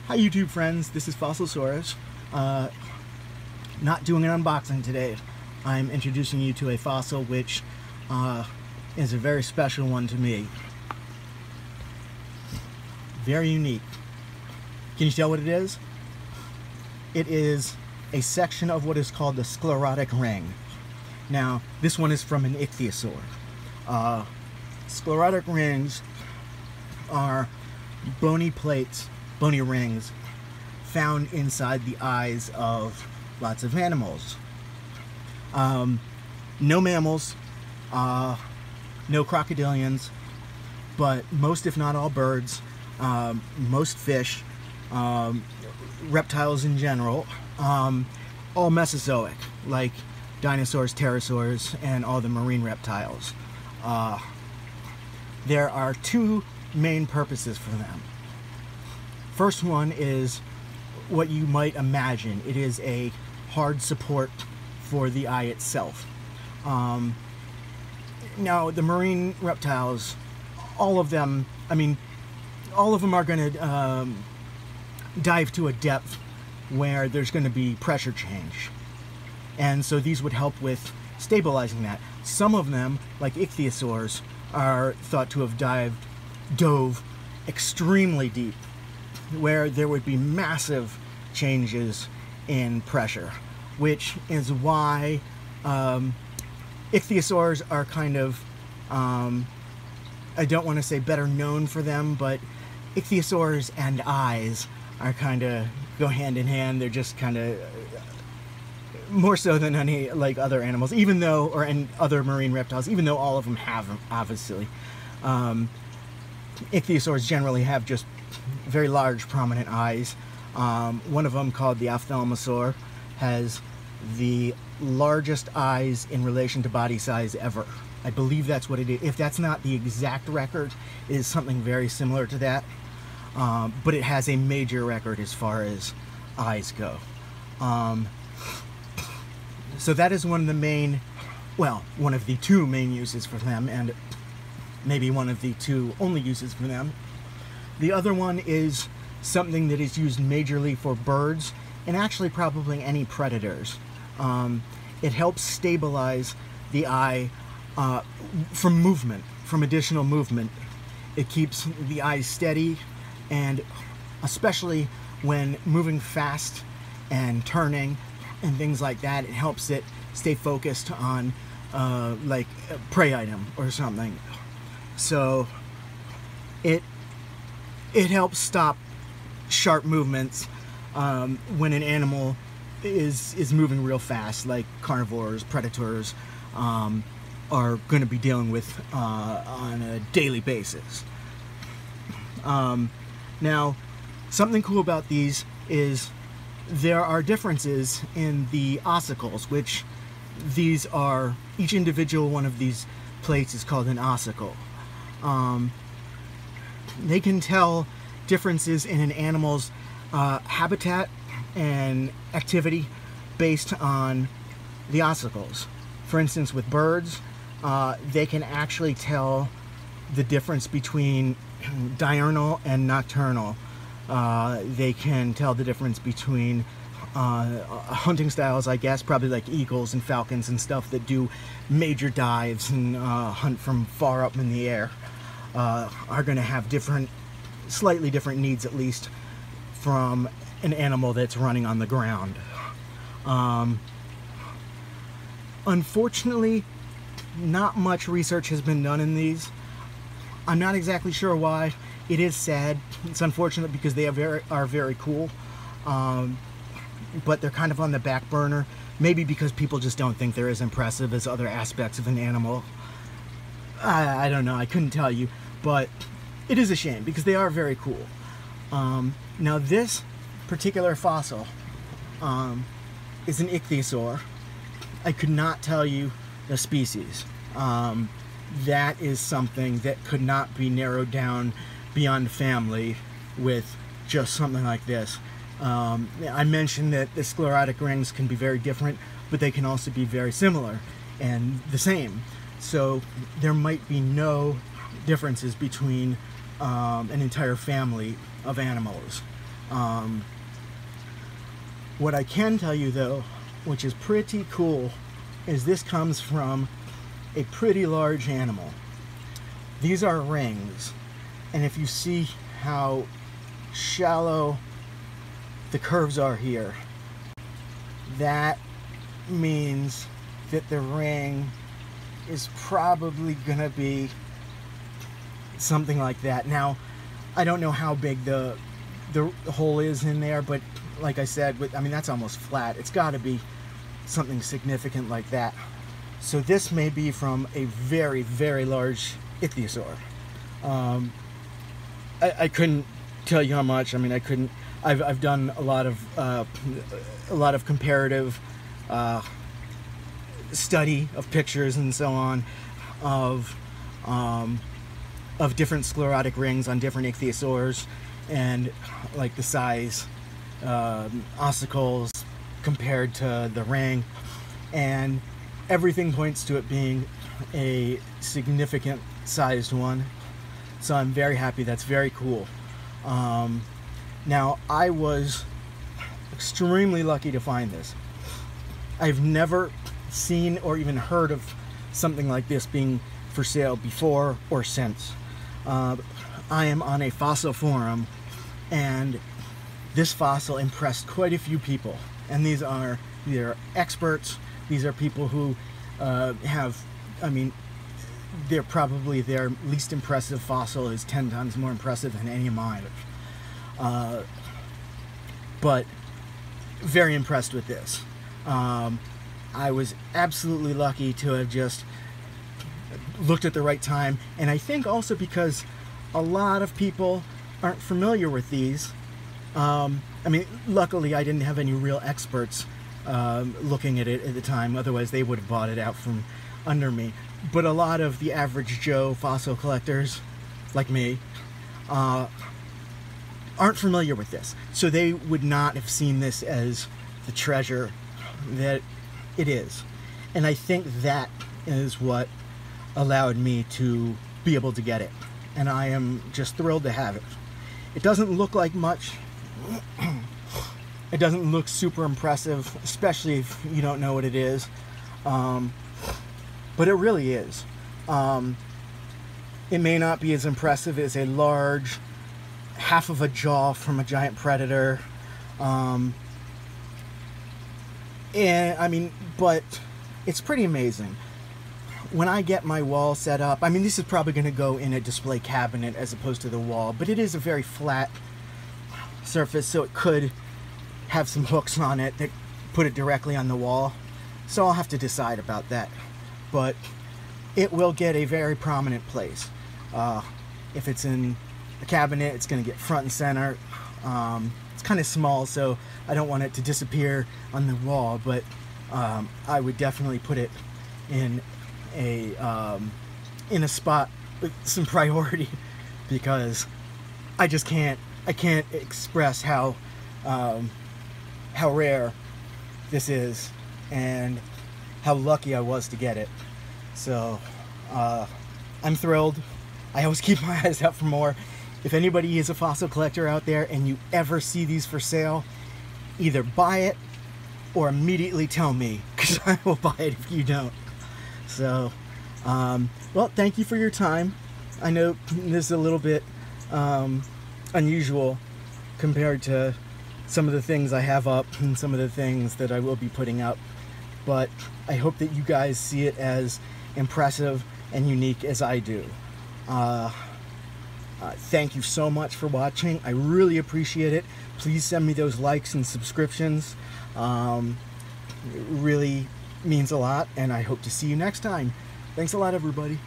Hi YouTube friends, this is Fossilsaurus. Not doing an unboxing today. I'm introducing you to a fossil which is a very special one to me. Very unique. Can you tell what it is? It is a section of what is called the sclerotic ring. Now, this one is from an ichthyosaur. Sclerotic rings are bony plates, bony rings found inside the eyes of lots of animals. No mammals, no crocodilians, but most if not all birds, most fish, reptiles in general, all Mesozoic, like dinosaurs, pterosaurs, and all the marine reptiles. There are two main purposes for them. First one is what you might imagine. It is a hard support for the eye itself. Now, the marine reptiles, all of them are going to dive to a depth where there's going to be pressure change. And so these would help with stabilizing that. Some of them, like ichthyosaurs, are thought to have dove extremely deep, where there would be massive changes in pressure, which is why ichthyosaurs are kind of, I don't want to say better known for them, but ichthyosaurs and eyes are kind of go hand in hand. They're just kind of more so than any like other animals, even though, and other marine reptiles, even though all of them have them, obviously. Ichthyosaurs generally have just very large, prominent eyes. One of them, called the ophthalmosaur, has the largest eyes in relation to body size ever. I believe that's what it is. If that's not the exact record, it is something very similar to that. But it has a major record as far as eyes go. So that is one of the main, well, one of the two main uses for them, and maybe one of the two only uses for them. The other one is something that is used majorly for birds, and actually probably any predators. It helps stabilize the eye from movement, from additional movement. It keeps the eye steady, and especially when moving fast and turning and things like that, it helps it stay focused on like a prey item or something. So it helps stop sharp movements when an animal is moving real fast, like carnivores, predators are going to be dealing with on a daily basis. Now, something cool about these is there are differences in the ossicles, which these are, each individual one of these plates is called an ossicle. They can tell differences in an animal's habitat and activity based on the ossicles. For instance, with birds, they can actually tell the difference between diurnal and nocturnal. They can tell the difference between hunting styles, I guess, probably like eagles and falcons and stuff that do major dives and hunt from far up in the air, are going to have slightly different needs, at least, from an animal that's running on the ground. Unfortunately, not much research has been done in these. I'm not exactly sure why. It is sad. It's unfortunate because they are very cool, but they're kind of on the back burner. Maybe because people just don't think they're as impressive as other aspects of an animal. I don't know. I couldn't tell you, but it is a shame because they are very cool. Now, this particular fossil is an ichthyosaur. I could not tell you the species. That is something that could not be narrowed down beyond family with just something like this. I mentioned that the sclerotic rings can be very different, but they can also be very similar and the same. So there might be no differences between an entire family of animals. What I can tell you though, which is pretty cool, is this comes from a pretty large animal. These are rings, and if you see how shallow the curves are here, that means that the ring is probably gonna be something like that. Now, I don't know how big the hole is in there, but like I said, I mean, that's almost flat. It's got to be something significant like that. So this may be from a very, very large ichthyosaur. I couldn't tell you how much. I mean, I couldn't. I've done a lot of comparative study of pictures and so on of different sclerotic rings on different ichthyosaurs, and like the size, ossicles compared to the ring, and everything points to it being a significant sized one. So I'm very happy. That's very cool. Now, I was extremely lucky to find this. I've never seen or even heard of something like this being for sale before or since. I am on a fossil forum, and this fossil impressed quite a few people. And these are experts. These are people who have, I mean, they're probably their least impressive fossil is 10 times more impressive than any of mine. But very impressed with this. I was absolutely lucky to have just looked at the right time, and I think also because a lot of people aren't familiar with these. I mean, luckily I didn't have any real experts looking at it at the time, otherwise they would have bought it out from under me. But a lot of the average Joe fossil collectors, like me, aren't familiar with this, so they would not have seen this as the treasure that it is. And I think that is what allowed me to be able to get it, and I am just thrilled to have it. It doesn't look like much. It doesn't look super impressive, especially if you don't know what it is, but it really is. It may not be as impressive as a large half of a jaw from a giant predator, and I mean, but it's pretty amazing. When I get my wall set up, I mean, this is probably going to go in a display cabinet as opposed to the wall, but it is a very flat surface, so it could have some hooks on it that put it directly on the wall. So I'll have to decide about that, but it will get a very prominent place. If it's in a cabinet, it's going to get front and center. It's kind of small, so I don't want it to disappear on the wall, but I would definitely put it in a spot with some priority, because I can't express how rare this is and how lucky I was to get it. So I'm thrilled. I always keep my eyes out for more. If anybody is a fossil collector out there and you ever see these for sale, either buy it or immediately tell me, because I will buy it if you don't. So, well, thank you for your time. I know this is a little bit unusual compared to some of the things I have up and some of the things that I will be putting up, but I hope that you guys see it as impressive and unique as I do. Thank you so much for watching. I really appreciate it. Please send me those likes and subscriptions. It really means a lot, and I hope to see you next time. Thanks a lot, everybody.